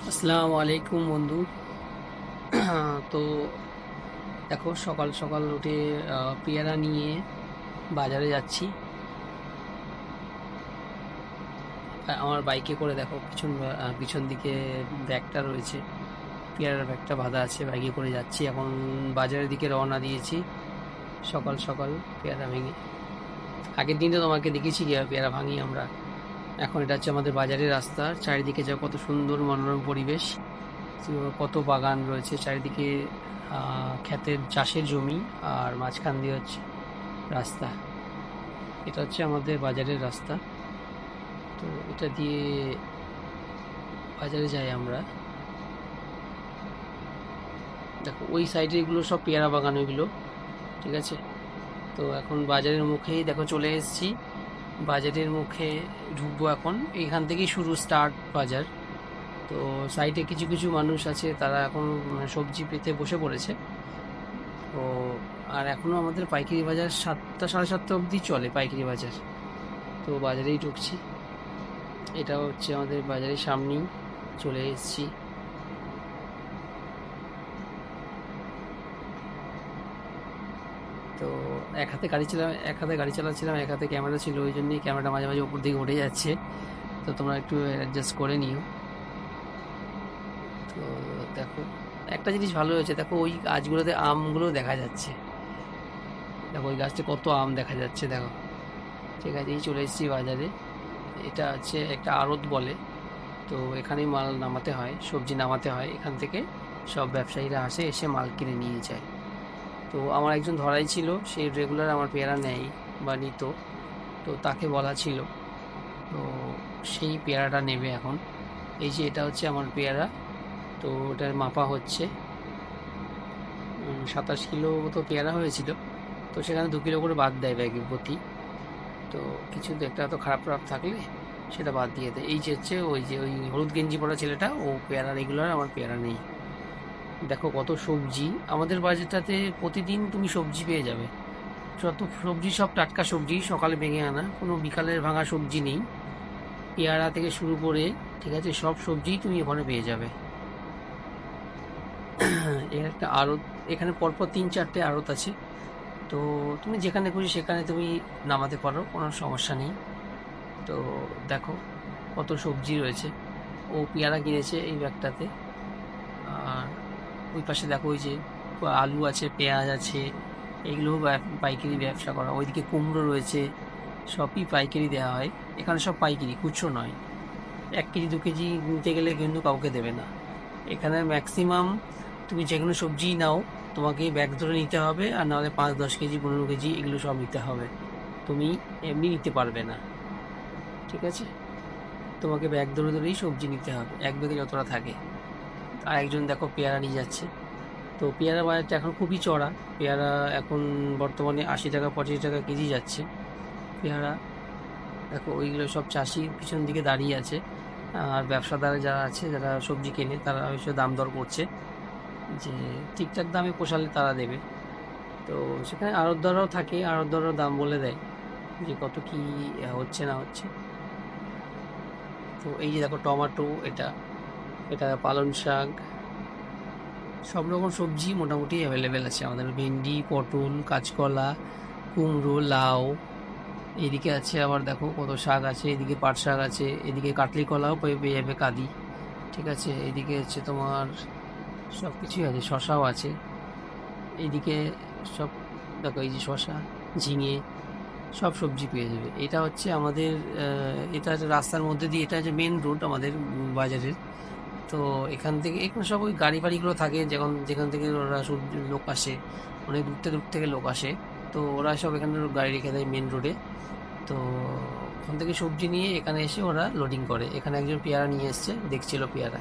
আসসালামু আলাইকুম বন্ধু। তো দেখো, সকাল সকাল উঠে পেয়ারা নিয়ে বাজারে যাচ্ছি। আমার বাইকে করে দেখো, পিছন দিকে ব্যাগটা রয়েছে, পেয়ারার ব্যাগটা বাঁধা আছে, বাইকে করে যাচ্ছি। এখন বাজারের দিকে রওনা দিয়েছি সকাল সকাল পেয়ারা ভেঙে। আগের দিন তো তোমাকে দেখেছি কীভাবে পেয়ারা ভাঙি আমরা। এখন এটা হচ্ছে আমাদের বাজারের রাস্তা। চারিদিকে যা কত সুন্দর মনোরম পরিবেশ, কত বাগান রয়েছে চারিদিকে, ক্ষেতের চাষের জমি, আর মাঝখান দিয়ে হচ্ছে রাস্তা। এটা হচ্ছে আমাদের বাজারের রাস্তা। তো এটা দিয়ে বাজারে যাই আমরা। দেখো ওই সাইডে এগুলো সব পেয়ারা বাগান ওইগুলো, ঠিক আছে। তো এখন বাজারের মুখেই দেখো চলে এসেছি। বাজারের মুখে ঢুকবো এখন, এইখান থেকেই শুরু, স্টার্ট বাজার। তো সাইডে কিছু কিছু মানুষ আছে, তারা এখন সবজি পেতে বসে পড়েছে। তো আর এখনও আমাদের পাইকারি বাজার 7টা সাড়ে 7টা অবধি চলে পাইকারি বাজার। তো বাজারেই ঢুকছি। এটা হচ্ছে আমাদের বাজারের সামনেই চলে এসেছি। তো এক হাতে গাড়ি চালাচ্ছিলাম, এক হাতে ক্যামেরা ছিল, ওই জন্যই ক্যামেরাটা মাঝে মাঝে উপর দিকে উঠে যাচ্ছে। তো তোমরা একটু অ্যাডজাস্ট করে নিও। তো দেখো, একটা জিনিস ভালো হয়েছে, দেখো ওই গাছগুলোতে আমগুলো দেখা যাচ্ছে। দেখো ওই গাছটা কত আম দেখা যাচ্ছে, দেখো। ঠিক আছে, এই চলে এসেছি বাজারে। এটা হচ্ছে একটা আড়ত বলে। তো এখানেই মাল নামাতে হয়, সবজি নামাতে হয়। এখান থেকে সব ব্যবসায়ীরা আসে, এসে মাল কিনে নিয়ে যায়। তো আমার একজন ধরাই ছিল, সে রেগুলার আমার পেয়ারা নেয় বা নিত। তো তাকে বলা ছিল, তো সেই পেয়ারাটা নেবে এখন। এই যে এটা হচ্ছে আমার পেয়ারা। তো ওটার মাপা হচ্ছে 27 কিলো মতো পেয়ারা হয়েছিল। তো সেখানে 2 কিলো করে বাদ দেয় ব্যাগের প্রতি। তো কিছু একটা তো খারাপ খারাপ থাকলে সেটা বাদ দিয়ে দেয়। এই যে হচ্ছে ওই হলুদ গেঞ্জি পরা ছেলেটা, ও পেয়ারা রেগুলার, আমার পেয়ারা নেই। দেখো কত সবজি আমাদের বাজারটাতে, প্রতিদিন তুমি সবজি পেয়ে যাবে। যত সবজি সব টাটকা সবজি, সকালে ভেঙে আনা, কোনো বিকালের ভাঙা সবজি নেই। পেয়ারা থেকে শুরু করে, ঠিক আছে, সব সবজিই তুমি ওখানে পেয়ে যাবে। এর একটা আড়ত, এখানে পরপর 3-4টে আড়ত আছে। তো তুমি যেখানে খুশি সেখানে তুমি নামাতে পারো, কোনো সমস্যা নেই। তো দেখো কত সবজি রয়েছে। ও পেয়ারা কিনেছে এই ব্যাগটাতে। আর ওই পাশে দেখো, ওই যে আলু আছে, পেঁয়াজ আছে, এগুলো পাইকারি ব্যবসা করা। ওইদিকে কুমড়ো রয়েছে, সবই পাইকারি দেওয়া হয়। এখানে সব পাইকারি, খুচরো নয়। 1 কেজি 2 কেজি নিতে গেলে কিন্তু কাউকে দেবে না। এখানে ম্যাক্সিমাম তুমি যে কোনো সবজিই নাও, তোমাকে ব্যাগ ধরে নিতে হবে, আর নাহলে 5-10 কেজি 15 কেজি এগুলো সব নিতে হবে। তুমি এমনি নিতে পারবে না, ঠিক আছে। তোমাকে ব্যাগ ধরে ধরেই সবজি নিতে হবে, এক ব্যাগে যতটা থাকে। আর একজন দেখো পেয়ারা নিয়ে যাচ্ছে। তো পেয়ারা বাজারটা এখন খুবই চড়া। পেয়ারা এখন বর্তমানে 80 টাকা 85 টাকা কেজি যাচ্ছে পেয়ারা। দেখো ওইগুলো সব চাষি পিছন দিকে দাঁড়িয়ে আছে, আর ব্যবসাদার যারা আছে, যারা সবজি কেনে, তারা অবশ্য দাম দর করছে, যে ঠিকঠাক দামে পোষালে তারা দেবে। তো সেখানে আড়তদাররাও থাকে, আড়তদাররাও দাম বলে দেয় যে কত কি হচ্ছে না হচ্ছে। তো এই যে দেখো টমেটো, এটা এটা পালং শাক, সব রকম সবজি মোটামুটি অ্যাভেলেবেল আছে আমাদের। ভেন্ডি, পটল, কাঁচকলা, কুমড়ো, লাউ। এদিকে আছে আবার দেখো কত শাক আছে, এদিকে পাট শাক আছে, এদিকে কাটলি কলাও পেয়ে যাবে, কাঁদি, ঠিক আছে। এদিকে হচ্ছে তোমার সব কিছুই আছে, শশাও আছে এইদিকে সব। দেখো এই যে শশা, ঝিঙে, সব সবজি পেয়ে যাবে। এটা হচ্ছে আমাদের এটা হচ্ছে রাস্তার মধ্যে দিয়ে, এটা হচ্ছে মেন রোড আমাদের বাজারের। তো এখান থেকে, এখানে সব ওই গাড়ি ফাড়িগুলো থাকে, যেখান থেকে ওরা লোক আসে, অনেক দূর থেকে লোক আসে। তো ওরা সব এখানে গাড়ি রেখে দেয় মেন রোডে। তো ওখান থেকে সবজি নিয়ে এখানে এসে ওরা লোডিং করে। এখানে একজন পেয়ারা নিয়ে এসছে, দেখছিল পেয়ারা।